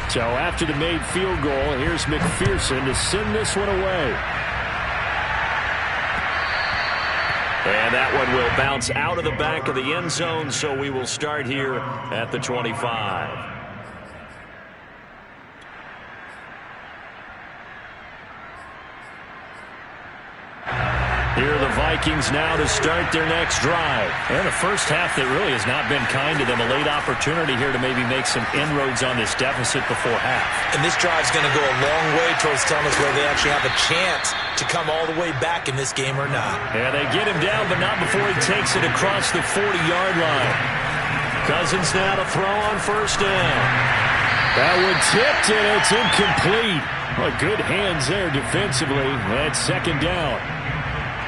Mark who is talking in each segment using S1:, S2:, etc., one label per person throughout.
S1: So after the made field goal, here's McPherson to send this one away.
S2: And that one will bounce out of the back of the end zone, so we will start here at the 25. Here are the Vikings now to start their next drive.
S1: And the first half that really has not been kind to them. A late opportunity here to maybe make some inroads on this deficit before half.
S3: And this drive's going to go a long way towards telling us whether they actually have a chance to come all the way back in this game or not.
S1: Yeah, they get him down, but not before he takes it across the 40-yard line.
S2: Cousins now to throw on first down.
S1: That one tipped, and it's incomplete. Well, good hands there defensively. That's second down.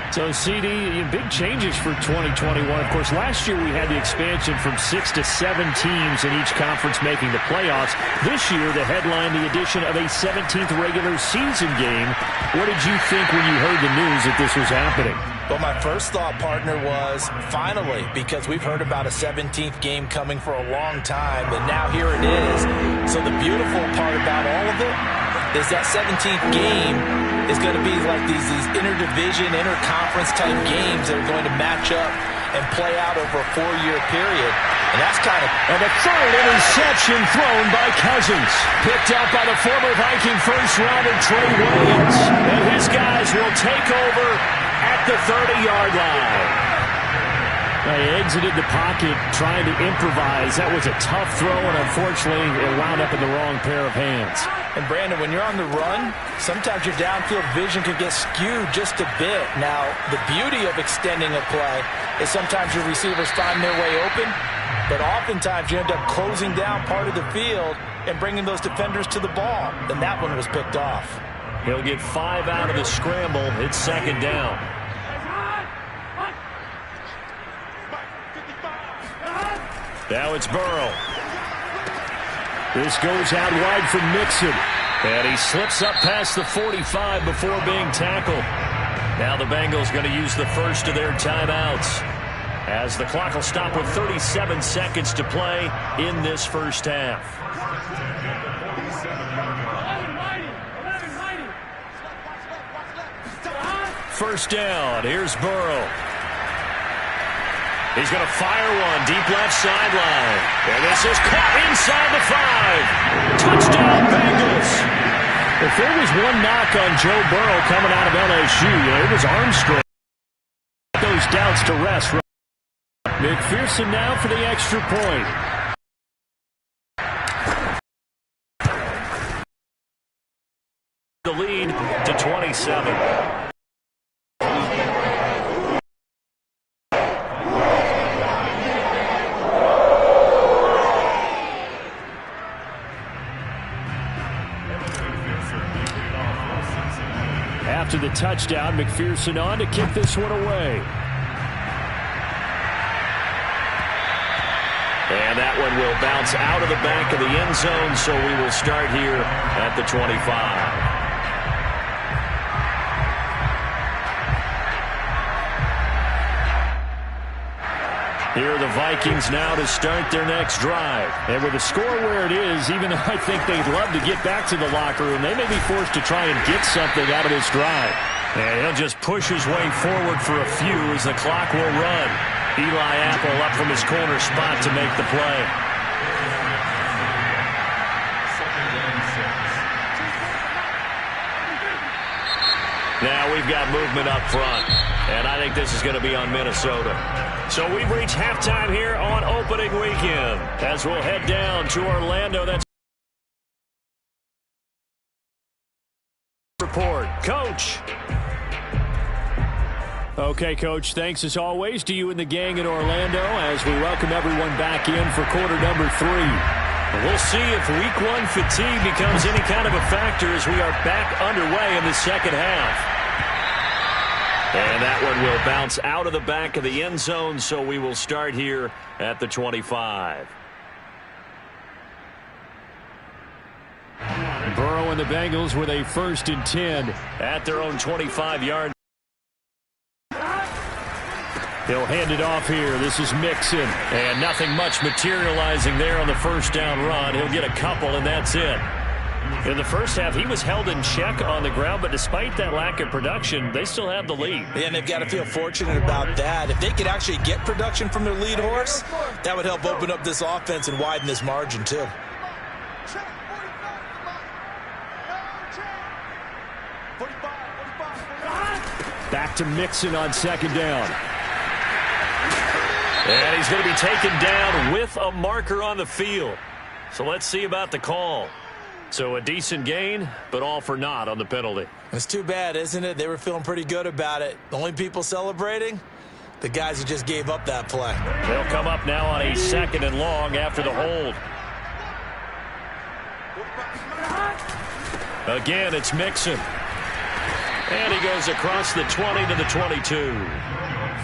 S1: So, CD, big changes for 2021. Of course, last year we had the expansion from 6 to 7 teams in each conference making the playoffs. This year, the headline, the addition of a 17th regular season game. What did you think when you heard the news that this was happening?
S3: Well, my first thought, partner, was finally, because we've heard about a 17th game coming for a long time, and now here it is. So the beautiful part about all of it is that 17th game is going to be like these interdivision, interconference type games that are going to match up and play out over a 4-year period. And that's kind of...
S1: And the third interception thrown by Cousins. Picked up by the former Viking first-rounder Trey Williams. And his guys will take over at the 30-yard line. They exited the pocket trying to improvise. That was a tough throw, and unfortunately, it wound up in the wrong pair of hands.
S3: And, Brandon, when you're on the run, sometimes your downfield vision can get skewed just a bit. Now, the beauty of extending a play is sometimes your receivers find their way open, but oftentimes you end up closing down part of the field and bringing those defenders to the ball. And that one was picked off.
S2: He'll get 5 out of the scramble. It's second down.
S1: Now it's Burrow. This goes out wide from Mixon. And he slips up past the 45 before being tackled.
S2: Now the Bengals going to use the first of their timeouts, as the clock will stop with 37 seconds to play in this first half. First down. Here's Burrow. He's going to fire one deep left sideline. And this is caught inside the 5. Touchdown, Bengals.
S1: If there was one knock on Joe Burrow coming out of LSU, it was arm strength. Those doubts to rest. McPherson now for the extra point.
S2: The lead to 27.
S1: After the touchdown, McPherson on to kick this one away.
S2: And that one will bounce out of the back of the end zone, so we will start here at the 25. Here are the Vikings now to start their next drive.
S1: And with the score where it is, even though I think they'd love to get back to the locker room, they may be forced to try and get something out of this drive.
S2: And he'll just push his way forward for a few as the clock will run. Eli Apple up from his corner spot to make the play. Now we've got movement up front, and I think this is going to be on Minnesota. So we've reached halftime here on opening weekend as we'll head down to Orlando. That's report. Coach.
S1: Okay, Coach, thanks as always to you and the gang in Orlando as we welcome everyone back in for quarter number 3.
S2: We'll see if week 1 fatigue becomes any kind of a factor as we are back underway in the second half. And that one will bounce out of the back of the end zone, so we will start here at the 25.
S1: Burrow and the Bengals with a 1st and 10
S2: at their own 25-yard.
S1: He'll hand it off here. This is Mixon.
S2: And nothing much materializing there on the first down run. He'll get a couple, and that's it. In the first half, he was held in check on the ground, but despite that lack of production, they still have the lead.
S3: Yeah, and they've got to feel fortunate about that. If they could actually get production from their lead horse, that would help open up this offense and widen this margin, too.
S1: Back to Mixon on second down.
S2: And he's going to be taken down with a marker on the field. So let's see about the call. So a decent gain, but all for naught on the penalty.
S3: It's too bad, isn't it? They were feeling pretty good about it. The only people celebrating, the guys who just gave up that play.
S2: They'll come up now on a 2nd and long after the hold. Again, it's Mixon. And he goes across the 20 to the 22.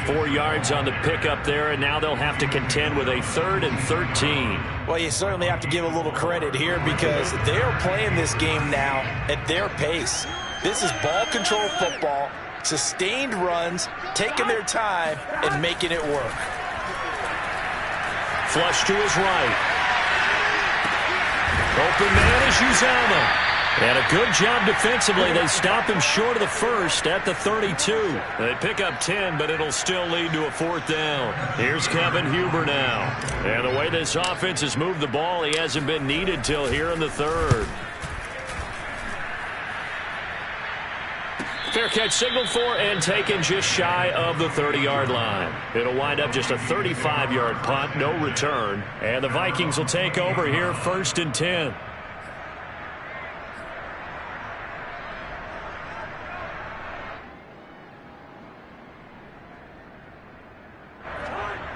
S2: 4 yards on the pickup there, and now they'll have to contend with a 3rd and 13.
S3: Well, you certainly have to give a little credit here because they are playing this game now at their pace. This is ball control football, sustained runs, taking their time, and making it work.
S2: Flush to his right. Open man is Uzama. And a good job defensively. They stop him short of the first at the 32. They pick up 10, but it'll still lead to a 4th down. Here's Kevin Huber now. And the way this offense has moved the ball, he hasn't been needed till here in the 3rd. Fair catch signaled for and taken just shy of the 30-yard line. It'll wind up just a 35-yard punt, no return. And the Vikings will take over here 1st and 10.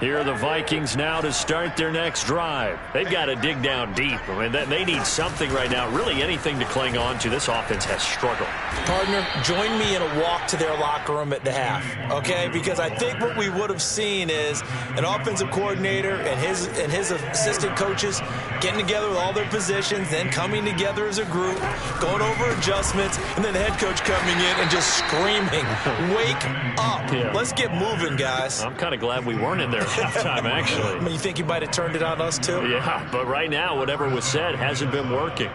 S2: Here are the Vikings now to start their next drive. They've got to dig down deep. I mean, they need something right now, really anything to cling on to. This offense has struggled.
S3: Partner, join me in a walk to their locker room at the half, okay? Because I think what we would have seen is an offensive coordinator and his assistant coaches getting together with all their positions, then coming together as a group, going over adjustments, and then the head coach coming in and just screaming, "Wake up. Yeah. Let's get moving, guys."
S2: I'm kind of glad we weren't in there at halftime, actually.
S3: I mean, you think he might have turned it on us, too?
S2: Yeah, but right now, whatever was said hasn't been working.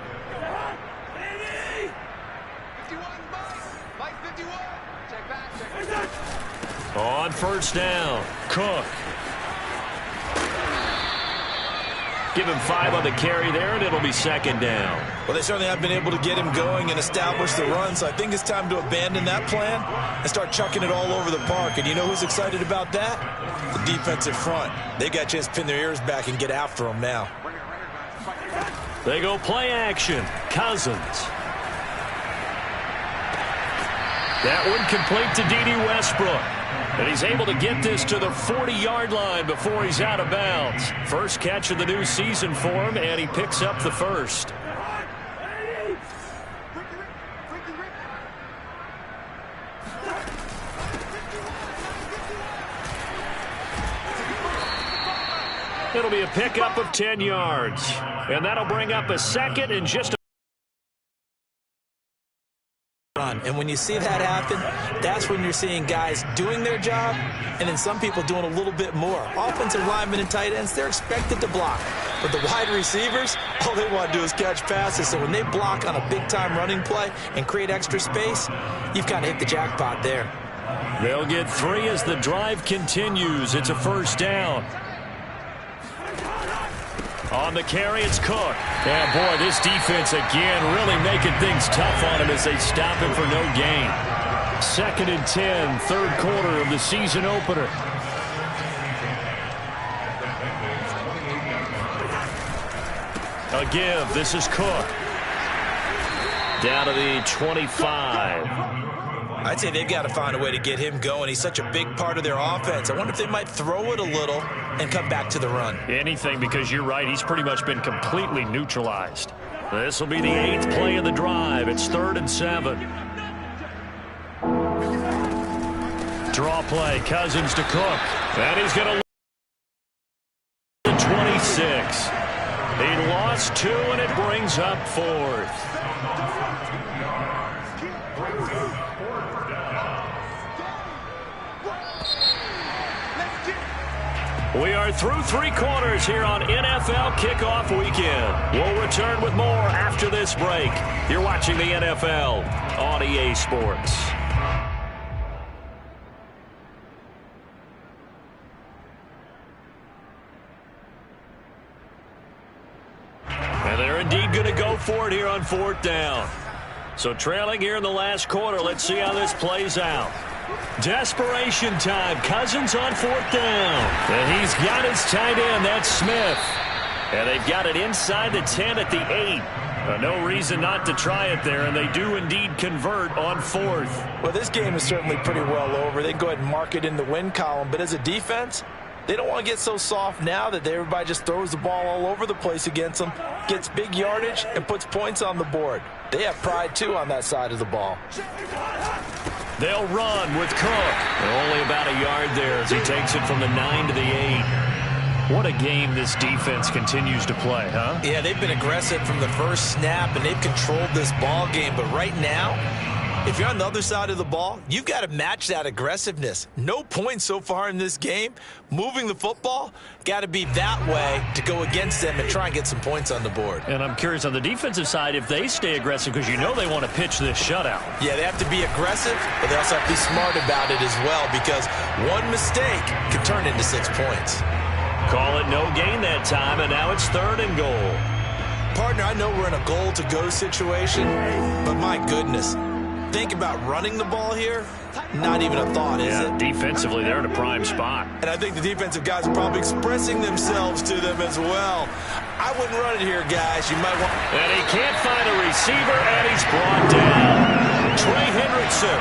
S2: On first down, Cook. Give him 5 on the carry there, and it'll be 2nd down.
S3: Well, they certainly have been able to get him going and establish the run, so I think it's time to abandon that plan and start chucking it all over the park. And you know who's excited about that? The defensive front. They got a chance to pin their ears back and get after him now.
S2: They go play action. Cousins. That one complete to D.D. Westbrook. And he's able to get this to the 40-yard line before he's out of bounds. First catch of the new season for him, and he picks up the first. It'll be a pickup of 10 yards. And that'll bring up a 2nd and just a
S3: run. And when you see that happen, that's when you're seeing guys doing their job and then some people doing a little bit more. Offensive linemen and tight ends, they're expected to block. But the wide receivers, all they want to do is catch passes. So when they block on a big-time running play and create extra space, you've kind of hit the jackpot there.
S2: They'll get 3 as the drive continues. It's a 1st down. On the carry, it's Cook. Yeah, boy, this defense again really making things tough on him as they stop him for no gain. 2nd and 10, 3rd quarter of the season opener. A give. This is Cook. Down to the 25.
S3: I'd say they've got to find a way to get him going. He's such a big part of their offense. I wonder if they might throw it a little and come back to the run.
S2: Anything, because you're right. He's pretty much been completely neutralized. This will be the 8th play of the drive. It's 3rd and 7. Draw play. Cousins to Cook. And he's going to 26. He lost 2, and it brings up 4th. We are through 3 quarters here on NFL Kickoff Weekend. We'll return with more after this break. You're watching the NFL on EA Sports. And they're indeed going to go for it here on 4th down. So trailing here in the last quarter. Let's see how this plays out. Desperation time. Cousins on 4th down. And he's got his tight end. That's Smith. And they've got it inside the 10 at the 8. No reason not to try it there, and they do indeed convert on 4th.
S3: Well, this game is certainly pretty well over. They can go ahead and mark it in the win column, but as a defense, they don't want to get so soft now that everybody just throws the ball all over the place against them, gets big yardage, and puts points on the board. They have pride, too, on that side of the ball.
S2: They'll run with Cook. Only about a yard there as he takes it from the 9 to the 8.
S1: What a game this defense continues to play, huh?
S3: Yeah, they've been aggressive from the first snap, and they've controlled this ball game. But right now, if you're on the other side of the ball, you've got to match that aggressiveness. No points so far in this game. Moving the football, got to be that way to go against them and try and get some points on the board.
S1: And I'm curious on the defensive side if they stay aggressive, because you know they want to pitch this shutout.
S3: Yeah, they have to be aggressive, but they also have to be smart about it as well, because one mistake can turn into 6 points.
S2: Call it no gain that time, and now it's 3rd and goal.
S3: Partner, I know we're in a goal-to-go situation, but my goodness, think about running the ball here, not even a thought, is it?
S1: Defensively, they're in a prime spot.
S3: And I think the defensive guys are probably expressing themselves to them as well. I wouldn't run it here, guys. You might want...
S2: And he can't find a receiver, and he's brought down. Trey Hendrickson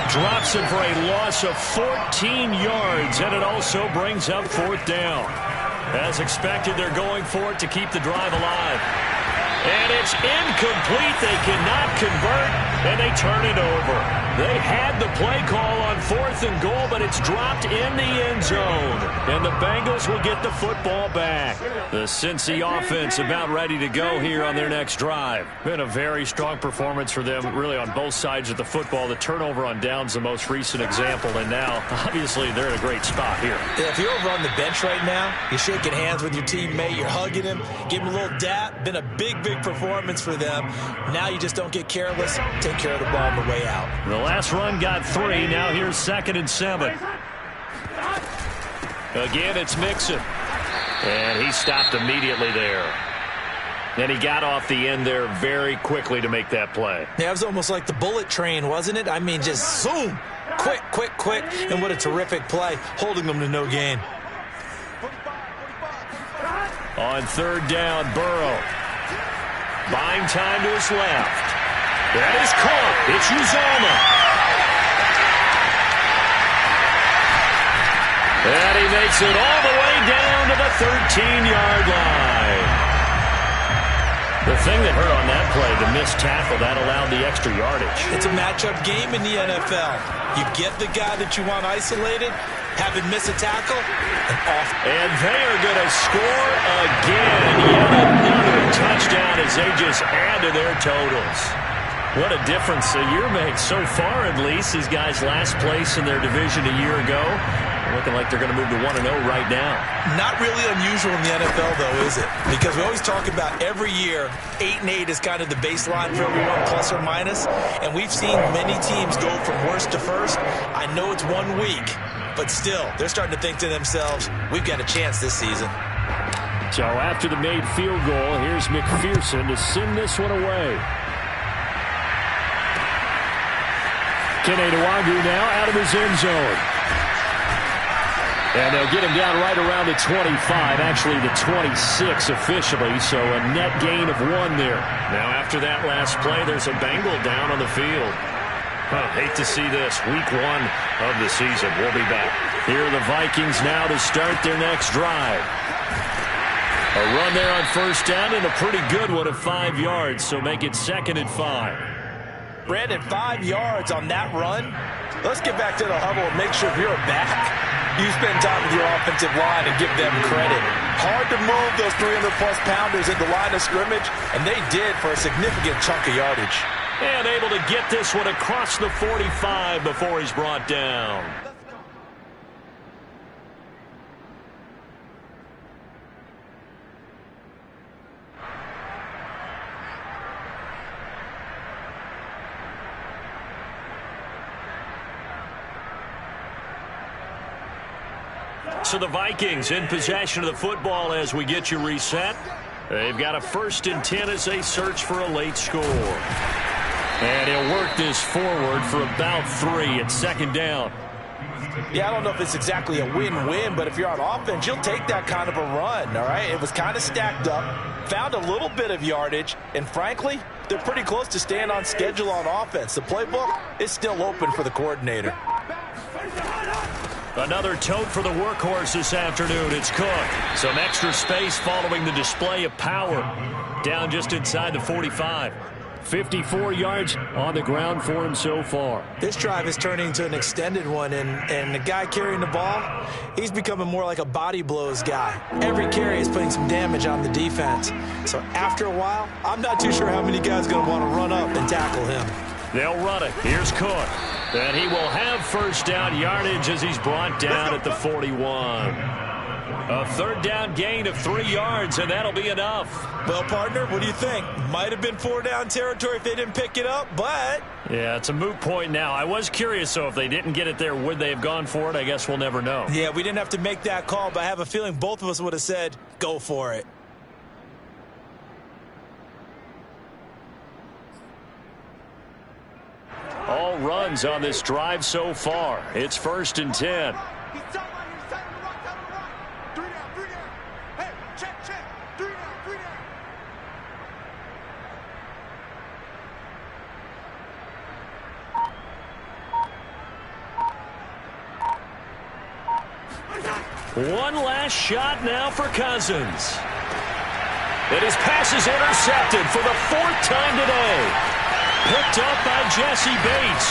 S2: drops him for a loss of 14 yards, and it also brings up 4th down. As expected, they're going for it to keep the drive alive. And it's incomplete. They cannot convert, and they turn it over. They had the play call on 4th and goal, but it's dropped in the end zone. And the Bengals will get the football back. The Cincy offense about ready to go here on their next drive.
S1: Been a very strong performance for them, really, on both sides of the football. The turnover on downs, the most recent example, and now, obviously, they're in a great spot here.
S3: Yeah, if you're over on the bench right now, you're shaking hands with your teammate, you're hugging him, give him a little dap. Been a big performance for them. Now you just don't get careless. Take care of the ball on the way out.
S2: The last run got 3. Now here's 2nd and 7. Again, it's Mixon. And he stopped immediately there. And he got off the end there very quickly to make that play.
S3: Yeah, it was almost like the bullet train, wasn't it? I mean, just zoom. Quick. And what a terrific play, holding them to no gain.
S2: On 3rd down, Burrow. Buying time to his left. That is caught. It's Uzomah. And he makes it all the way down to the 13-yard line. The thing that hurt on that play, the missed tackle, that allowed the extra yardage.
S3: It's a matchup game in the NFL. You get the guy that you want isolated, have him miss a tackle, and off.
S2: And they are going to score again. Yet another touchdown as they just add to their totals. What a difference a year makes so far, at least. These guys last place in their division a year ago. Looking like they're going to move to 1-0 right now.
S3: Not really unusual in the NFL, though, is it? Because we always talk about every year, 8-8 is kind of the baseline for everyone, plus or minus. And we've seen many teams go from worst to first. I know it's 1 week, but still, they're starting to think to themselves, we've got a chance this season.
S1: So after the made field goal, here's McPherson to send this one away. Kene Nwangwu now out of his end zone. And they'll get him down right around the 25, actually the 26 officially, so a net gain of 1 there.
S2: Now after that last play, there's a Bengal down on the field. Hate to see this. Week 1 of the season. We'll be back.
S1: Here are the Vikings now to start their next drive. A run there on 1st down and a pretty good one of 5 yards, so make it 2nd and 5.
S3: Brandon, 5 yards on that run. Let's get back to the huddle and make sure you're back. You spend time with your offensive line and give them credit. Hard to move those 300-plus pounders at the line of scrimmage, and they did for a significant chunk of yardage.
S2: And able to get this one across the 45 before he's brought down. So the Vikings in possession of the football as we get you reset. They've got a 1st and 10 as they search for a late score. And he'll work this forward for about 3 at 2nd down.
S3: Yeah, I don't know if it's exactly a win-win, but if you're on offense, you'll take that kind of a run, all right? It was kind of stacked up, found a little bit of yardage, and frankly, they're pretty close to staying on schedule on offense. The playbook is still open for the coordinator.
S2: Another tote for the workhorse this afternoon. It's Cook. Some extra space following the display of power. Down just inside the 45.
S1: 54 yards on the ground for him so far.
S3: This drive is turning into an extended one, and the guy carrying the ball, he's becoming more like a body blows guy. Every carry is putting some damage on the defense. So after a while, I'm not too sure how many guys are going to want to run up and tackle him.
S2: They'll run it. Here's Cook. And he will have 1st down yardage as he's brought down at the 41. A 3rd down gain of 3 yards, and that'll be enough.
S3: Well, partner, what do you think? Might have been 4 down territory if they didn't pick it up, but...
S2: Yeah, it's a moot point now. I was curious, so if they didn't get it there, would they have gone for it? I guess we'll never know.
S3: Yeah, we didn't have to make that call, but I have a feeling both of us would have said, go for it.
S2: All runs on this drive so far. It's 1st and 10. One last shot now for Cousins. And his pass is intercepted for the 4th time today. Picked up by Jesse Bates.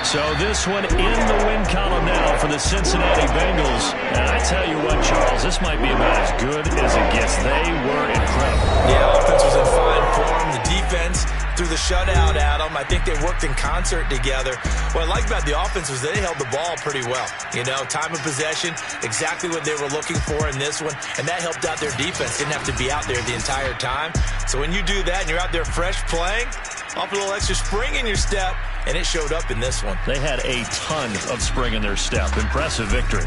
S2: So this one in the win column now for the Cincinnati Bengals. And I tell you what, Charles, this might be about as good as it gets. They were incredible.
S3: Yeah, offense was in fine form. The defense threw the shutout at them. I think they worked in concert together. What I like about the offense was they held the ball pretty well. You know, time of possession, exactly what they were looking for in this one, and that helped out their defense. Didn't have to be out there the entire time. So when you do that and you're out there fresh playing, off a little extra spring in your step, and it showed up in this one.
S2: They had a ton of spring in their step. Impressive victory.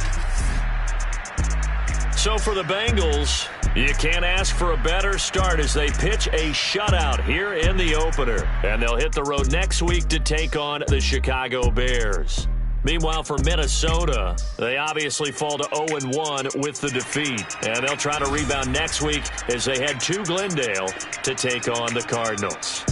S2: So for the Bengals, you can't ask for a better start as they pitch a shutout here in the opener. And they'll hit the road next week to take on the Chicago Bears. Meanwhile, for Minnesota, they obviously fall to 0-1 with the defeat. And they'll try to rebound next week as they head to Glendale to take on the Cardinals.